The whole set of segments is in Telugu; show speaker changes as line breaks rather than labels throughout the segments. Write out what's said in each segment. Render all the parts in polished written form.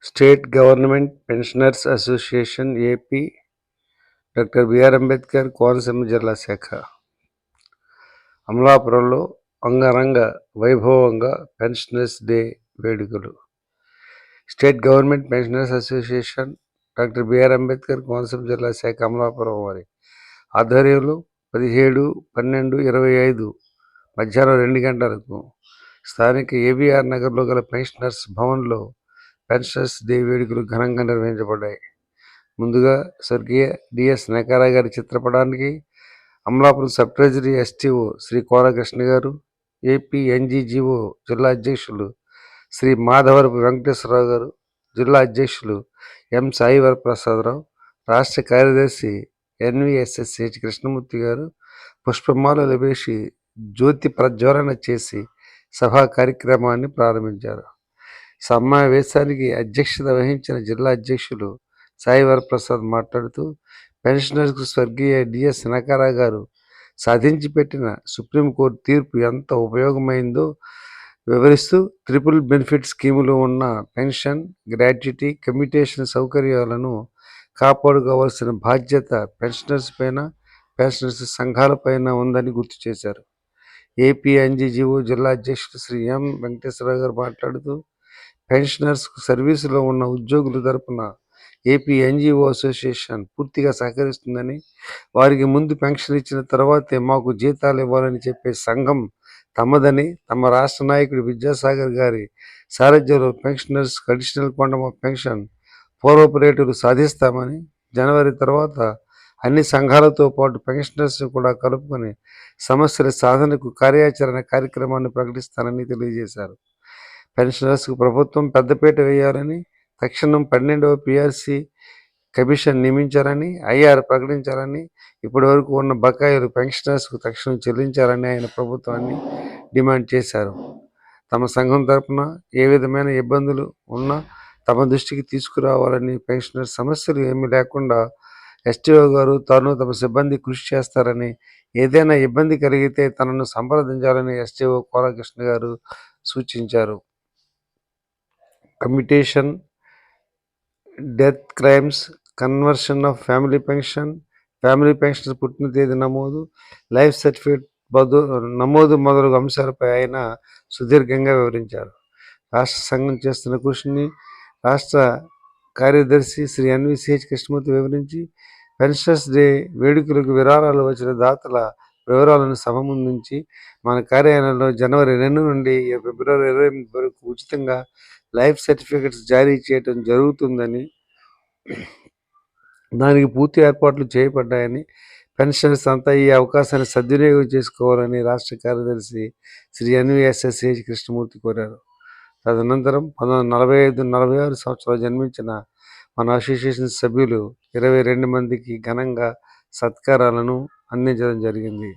State government pensioners association AP doctor BR Ambedkar Konaseema జిల్లా శాఖ అమలాపురంలో అంగరంగ వైభవంగా పెన్షనర్స్ డే వేడుకలు. State government pensioners association doctor BR Ambedkar Konaseema జిల్లా శాఖ అమలాపురం వారి ఆధ్వర్యంలో 17/12/25 మధ్యాహ్నం 2 గంటలకు స్థానిక ఏబీఆర్ నగర్లో గల పెన్షనర్స్ భవన్లో పెన్షనర్స్ డే వేడుకలు ఘనంగా నిర్వహించబడ్డాయి. ముందుగా స్వర్గీయ డిఎస్ నకారా గారి చిత్రపటానికి Amalapuram sub treasury STO Sri Korakrishna గారు, ఏపీ ఎన్జీజీఓ జిల్లా అధ్యక్షులు శ్రీ మాధవరపు వెంకటేశ్వరరావు గారు, జిల్లా అధ్యక్షులు ఎం సాయి వరప్రసాదరావు, రాష్ట్ర కార్యదర్శి ఎన్విఎస్ఎస్హెచ్ కృష్ణమూర్తి గారు పుష్పమాలలు వేసి జ్యోతి ప్రజ్వలన చేసి సభా కార్యక్రమాన్ని ప్రారంభించారు. సమావేశానికి అధ్యక్షత వహించిన జిల్లా అధ్యక్షులు సాయి వరప్రసాద్ మాట్లాడుతూ, పెన్షనర్స్కు స్వర్గీయ డిఎస్ నకారా గారు సాధించి పెట్టిన సుప్రీంకోర్టు తీర్పు ఎంత ఉపయోగమైందో వివరిస్తూ, ట్రిపుల్ బెనిఫిట్ స్కీములో ఉన్న పెన్షన్, గ్రాట్యుటీ, కమ్యూటేషన్ సౌకర్యాలను కాపాడుకోవాల్సిన బాధ్యత పెన్షనర్స్ పైన, పెన్షనర్స్ సంఘాలపైన ఉందని గుర్తు చేశారు. ఏపీ ఎన్జీజీఓ జిల్లా అధ్యక్షుడు శ్రీ ఎం వెంకటేశ్వరరావు గారు మాట్లాడుతూ, పెన్షనర్స్ సర్వీసులో ఉన్న ఉద్యోగుల తరపున ఏపీ ఎన్జీఓ అసోసియేషన్ పూర్తిగా సహకరిస్తుందని, వారికి ముందు పెన్షన్ ఇచ్చిన తర్వాతే మాకు జీతాలు ఇవ్వాలని చెప్పే సంఘం తమదని, తమ రాష్ట్ర నాయకుడు విద్యాసాగర్ గారి సారథ్యంలో pensioners additional quantum of pension పూర్వపు రేటులు సాధిస్తామని, జనవరి తర్వాత అన్ని సంఘాలతో పాటు పెన్షనర్స్ కూడా కలుపుకొని సమస్యల సాధనకు కార్యాచరణ కార్యక్రమాన్ని ప్రకటిస్తానని తెలియజేశారు. పెన్షనర్స్కు ప్రభుత్వం పెద్దపీట వేయాలని, తక్షణం 12వ పిఆర్సీ కమిషన్ నియమించాలని, ఐఆర్ ప్రకటించాలని, ఇప్పటి వరకు ఉన్న బకాయిలు పెన్షనర్స్కు తక్షణం చెల్లించాలని ఆయన ప్రభుత్వాన్ని డిమాండ్ చేశారు. తమ సంఘం తరపున ఏ విధమైన ఇబ్బందులు ఉన్నా తమ దృష్టికి తీసుకురావాలని, పెన్షనర్ సమస్యలు ఏమీ లేకుండా ఎస్టీఓ గారు తాను తమ సిబ్బంది కృషి చేస్తారని, ఏదైనా ఇబ్బంది కలిగితే తనను సంప్రదించాలని ఎస్టీఓ కోరకృష్ణ గారు సూచించారు. Commutation, death claims, conversion of family pension, family pension పుట్టిన తేదీ నమోదు, లైఫ్ సర్టిఫికేట్ నమోదు మొదలగు అంశాలపై ఆయన సుదీర్ఘంగా వివరించారు. రాష్ట్ర సంఘం చేస్తున్న కృషిని రాష్ట్ర కార్యదర్శి శ్రీ ఎన్విసిహెచ్ కృష్ణమూర్తి వివరించి, పెన్షనర్స్ డే వేడుకలకు విరాళాలు వచ్చిన దాతల వివరాలను సభ ముందుంచి, మన కార్యాలయంలో జనవరి 2 నుండి ఫిబ్రవరి 28 వరకు ఉచితంగా లైఫ్ సర్టిఫికెట్స్ జారీ చేయడం జరుగుతుందని, దానికి పూర్తి ఏర్పాట్లు చేయబడ్డాయని, పెన్షనర్స్ అంతా ఈ అవకాశాన్ని సద్వినియోగం చేసుకోవాలని రాష్ట్ర కార్యదర్శి శ్రీ ఎన్విఎస్ఎస్హెచ్ కృష్ణమూర్తి కోరారు. తదనంతరం 1945-46 సంవత్సరాలు జన్మించిన మన అసోసియేషన్ సభ్యులు 22 మందికి ఘనంగా సత్కారాలను అందించడం జరిగింది.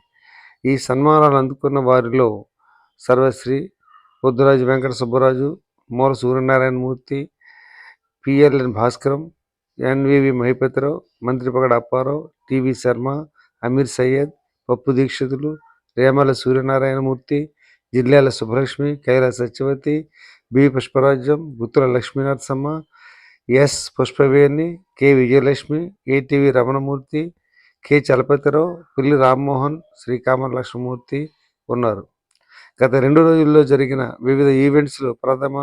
ఈ సన్మానాలు అందుకున్న వారిలో Sarvashri Buddharaju Venkata Subbaraju, Mula Suryanarayanamurthy, PLN Bhaskaram, NVV Mahipatirao, Mantripagada Apparao, TV Sharma, Ameer Syed, Pappu Dikshitulu, Remala Suryanarayanamurthy, Jillala Subbalakshmi, Kaila Satyavathi, B Pushparajyam, Guttula Lakshminarasamma, S Pushpaveni, K Vijayalakshmi, ATV Ramanamurthy, K Chalapathirao, Pilli Rammohan, శ్రీకామర లక్ష్మమూర్తి ఉన్నారు. గత 2 రోజుల్లో జరిగిన వివిధ ఈవెంట్స్లో ప్రథమ,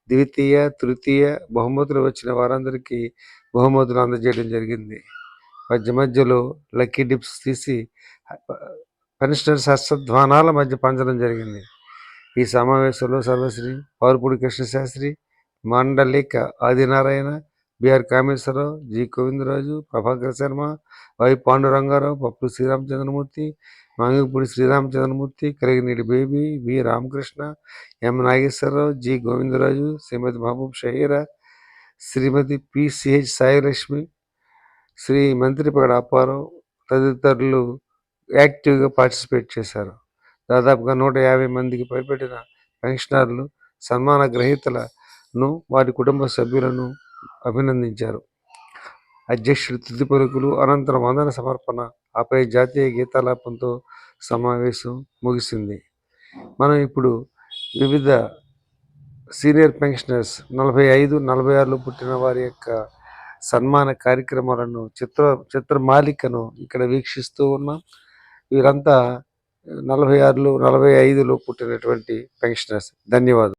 ద్వితీయ, తృతీయ బహుమతులు వచ్చిన వారందరికీ బహుమతులు అందజేయడం జరిగింది. మధ్యలో లక్కీ డిప్స్ తీసి పెన్షనర్స్ హస్తధ్వానాల మధ్య పంచడం జరిగింది. ఈ సమావేశంలో సర్వశ్రీ Parupudi Krishnasastri, Mandalika Adinarayana, BR Kameswararao, G Govindaraju, Prabhakar Sharma, Y Pandurangarao, Pappu Sriramachandramurthy, Mangipudi Sriramachandramurthy, Kaliginiti Baby, V Ramakrishna, M Nageswararao, G Govindaraju, Srimathi Mahaboob Shaheera, Srimathi PCH Sailakshmi, Sri Mantripagada Apparao తదితరులు యాక్టివ్గా పార్టిసిపేట్ చేశారు. దాదాపుగా 150 మందికి పైబడిన పెన్షనర్లు సన్మాన గ్రహీతలను, వారి కుటుంబ సభ్యులను అభినందించారు. అధ్యక్షుడు తుది పలుకులు, అనంతరం వందన సమర్పణ, ఆపై జాతీయ గీతాలాపంతో సమావేశం ముగిసింది. మనం ఇప్పుడు వివిధ సీనియర్ పెన్షనర్స్ 45-46లో పుట్టిన వారి యొక్క సన్మాన కార్యక్రమాలను చిత్రమాలికను ఇక్కడ వీక్షిస్తూ ఉన్నాం. వీరంతా 46లో 45లో పుట్టినటువంటి పెన్షనర్స్. ధన్యవాదాలు.